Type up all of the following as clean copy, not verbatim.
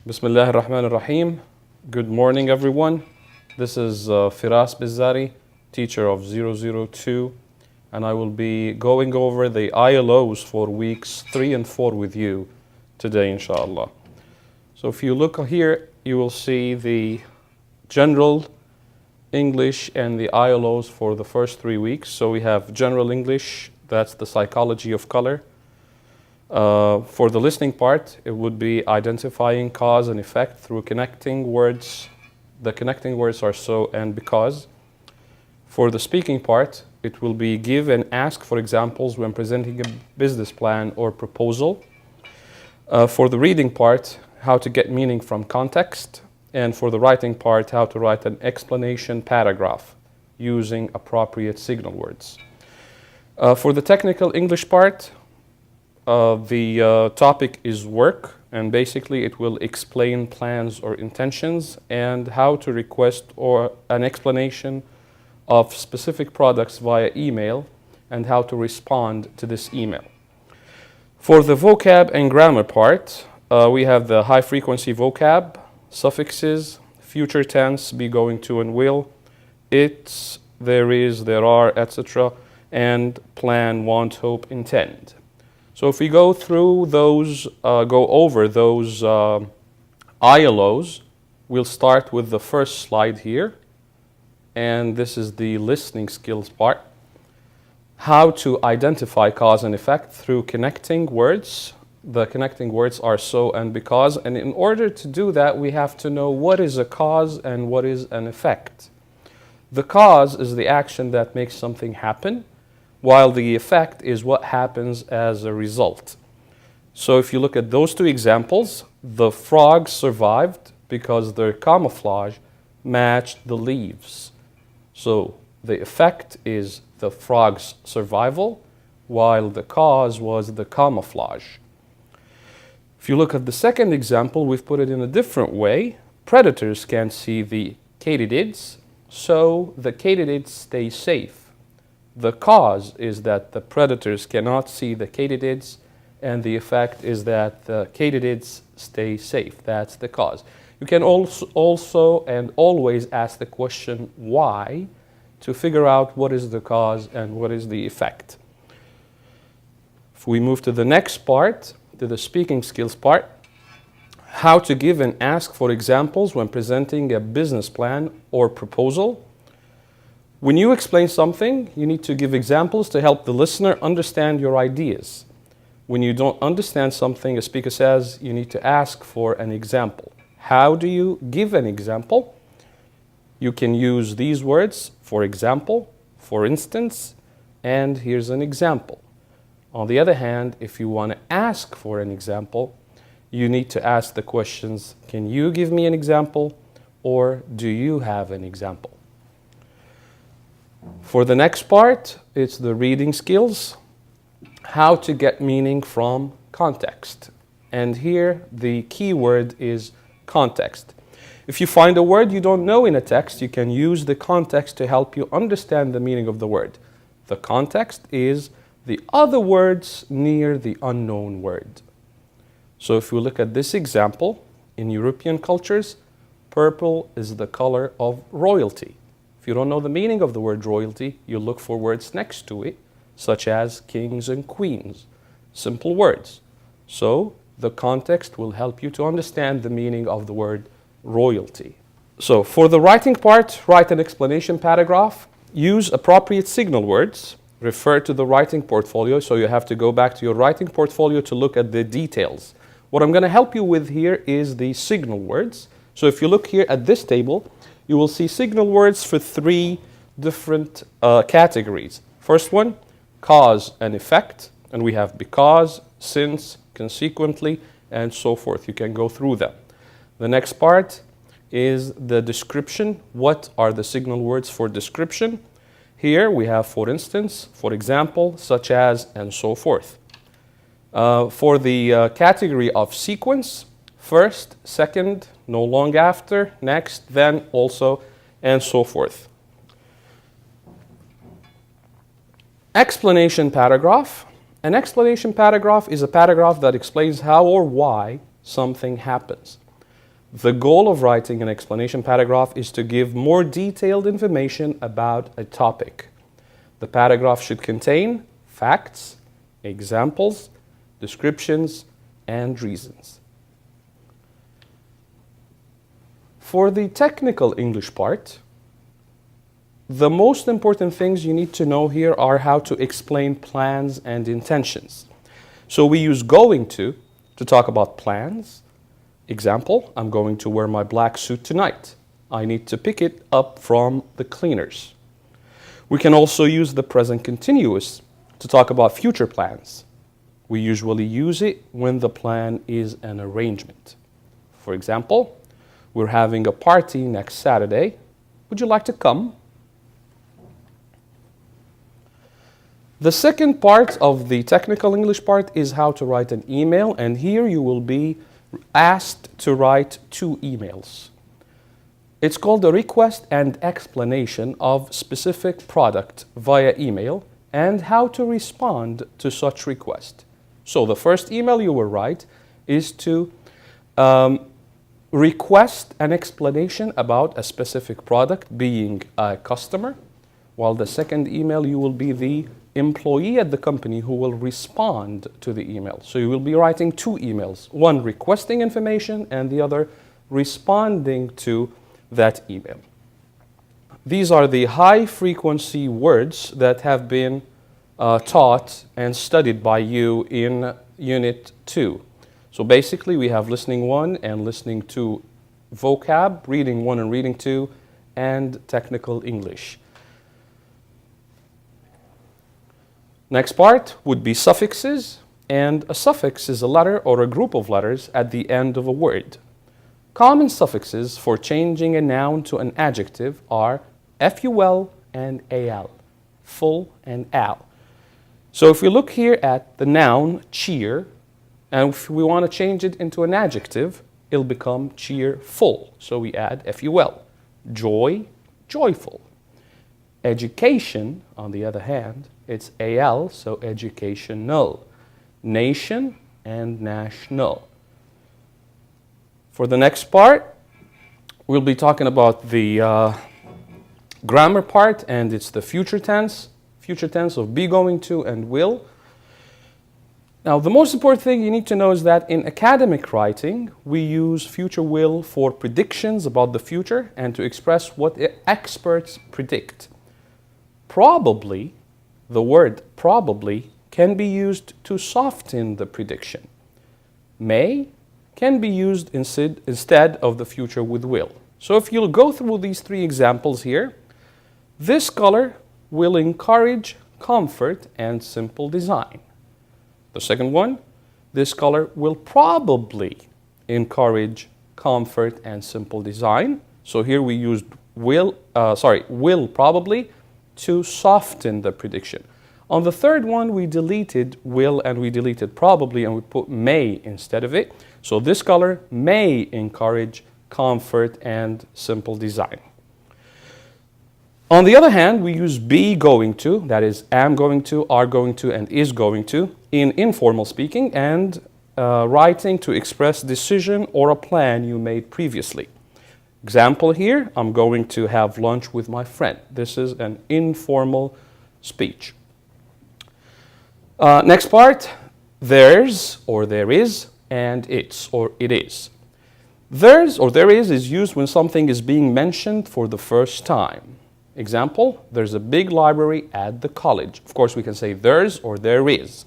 Bismillah ar-Rahman ar-Rahim. Good morning, everyone. This is Firas Bizzari, teacher of 002, and I will be going over the ILOs for weeks 3 and 4 with you today, inshallah. So if you look here, you will see the general English and the ILOs for the first 3 weeks. So we have general English, that's the psychology of color. For the listening part, it would be identifying cause and effect through connecting words. The connecting words are so and because. For the speaking part, it will be give and ask for examples when presenting a business plan or proposal. For the reading part, how to get meaning from context. And for the writing part, how to write an explanation paragraph using appropriate signal words. For the technical English part, the topic is work, and basically it will explain plans or intentions and how to request or an explanation of specific products via email and how to respond to this email. For the vocab and grammar part, we have the high frequency vocab, suffixes, future tense, be, going to, and will, it's, there is, there are, etc., and plan, want, hope, intend. So if we go through those, go over those ILOs, we'll start with the first slide here. And this is the listening skills part. How to identify cause and effect through connecting words. The connecting words are so and because. And in order to do that, we have to know what is a cause and what is an effect. The cause is the action that makes something happen, while the effect is what happens as a result. So if you look at those two examples, the frogs survived because their camouflage matched the leaves. So the effect is the frog's survival, while the cause was the camouflage. If you look at the second example, we've put it in a different way. Predators can't see the katydids, so the katydids stay safe. The cause is that the predators cannot see the katydids, and the effect is that the katydids stay safe. That's the cause. You can also and always ask the question why to figure out what is the cause and what is the effect. If we move to the next part, to the speaking skills part, how to give and ask for examples when presenting a business plan or proposal. When you explain something, you need to give examples to help the listener understand your ideas. When you don't understand something, a speaker says, you need to ask for an example. How do you give an example? You can use these words, for example, for instance, and here's an example. On the other hand, if you want to ask for an example, you need to ask the questions, can you give me an example, or do you have an example? For the next part, it's the reading skills, how to get meaning from context. And here, the key word is context. If you find a word you don't know in a text, you can use the context to help you understand the meaning of the word. The context is the other words near the unknown word. So if we look at this example, in European cultures, purple is the color of royalty. If you don't know the meaning of the word royalty, you look for words next to it, such as kings and queens. Simple words. So the context will help you to understand the meaning of the word royalty. So for the writing part, write an explanation paragraph. Use appropriate signal words. Refer to the writing portfolio, so you have to go back to your writing portfolio to look at the details. What I'm going to help you with here is the signal words. So if you look here at this table, you will see signal words for 3 different categories. First one, cause and effect, and we have because, since, consequently, and so forth. You can go through them. The next part is the description. What are the signal words for description? Here we have for instance, for example, such as, and so forth. For the category of sequence, first, second, no long after, next, then, also, and so forth. Explanation paragraph. An explanation paragraph is a paragraph that explains how or why something happens. The goal of writing an explanation paragraph is to give more detailed information about a topic. The paragraph should contain facts, examples, descriptions, and reasons. For the technical English part, the most important things you need to know here are how to explain plans and intentions. So we use going to talk about plans. Example, I'm going to wear my black suit tonight. I need to pick it up from the cleaners. We can also use the present continuous to talk about future plans. We usually use it when the plan is an arrangement. For example, we're having a party next Saturday. Would you like to come? The second part of the technical English part is how to write an email, and here you will be asked to write 2 emails. It's called a request and explanation of specific product via email and how to respond to such request. So the first email you will write is to request an explanation about a specific product being a customer, while the second email you will be the employee at the company who will respond to the email. So you will be writing 2 emails, one requesting information and the other responding to that email. These are the high frequency words that have been taught and studied by you in Unit 2. So basically we have listening 1 and listening 2 vocab, reading 1 and reading 2, and technical English. Next part would be suffixes, and a suffix is a letter or a group of letters at the end of a word. Common suffixes for changing a noun to an adjective are ful and al, full and al. So if we look here at the noun cheer, and if we want to change it into an adjective, it'll become cheerful. So we add ful. Joy, joyful. Education, on the other hand, it's al, so educational. Nation and national. For the next part, we'll be talking about the grammar part, and it's the future tense of be, going to, and will. Now, the most important thing you need to know is that in academic writing, we use future will for predictions about the future and to express what experts predict. Probably, the word probably can be used to soften the prediction. May can be used instead of the future with will. So if you'll go through these 3 examples here, this color will encourage comfort and simple design. The second one, this color will probably encourage comfort and simple design. So here we used will probably to soften the prediction. On the third one, we deleted will and we deleted probably and we put may instead of it. So this color may encourage comfort and simple design. On the other hand, we use be going to, that is am going to, are going to, and is going to in informal speaking and writing to express decision or a plan you made previously. Example here, I'm going to have lunch with my friend. This is an informal speech. Next part, there's or there is, and it's or it is. There's or there is used when something is being mentioned for the first time. Example, there's a big library at the college. Of course, we can say there's or there is.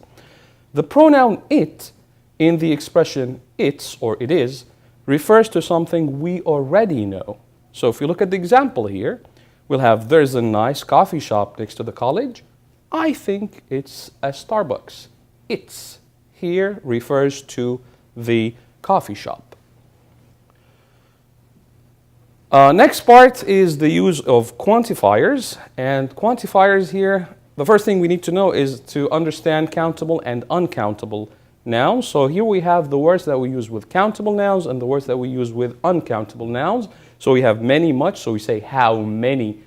The pronoun it in the expression it's or it is refers to something we already know. So if you look at the example here, we'll have there's a nice coffee shop next to the college. I think it's a Starbucks. It's here refers to the coffee shop. Next part is the use of quantifiers. And quantifiers here, the first thing we need to know is to understand countable and uncountable nouns. So here we have the words that we use with countable nouns and the words that we use with uncountable nouns. So we have many, much. So we say how many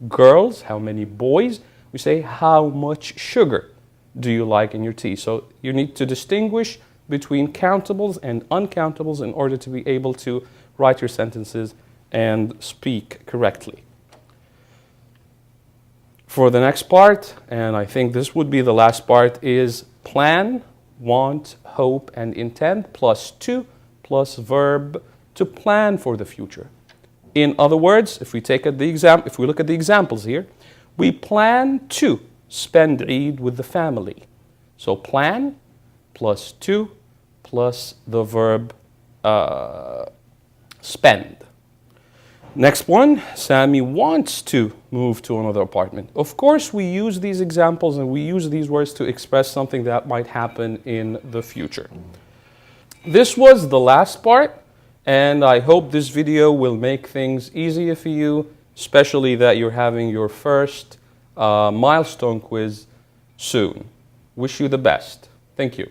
girls, how many boys. We say how much sugar do you like in your tea. So you need to distinguish between countables and uncountables in order to be able to write your sentences, and speak correctly. For the next part, and I think this would be the last part, is plan, want, hope, and intend plus to plus verb to plan for the future. In other words, if we look at the examples here, we plan to spend Eid with the family. So plan plus to plus the verb spend. Next one, Sami wants to move to another apartment. Of course, we use these examples and we use these words to express something that might happen in the future. This was the last part, and I hope this video will make things easier for you, especially that you're having your first milestone quiz soon. Wish you the best. Thank you.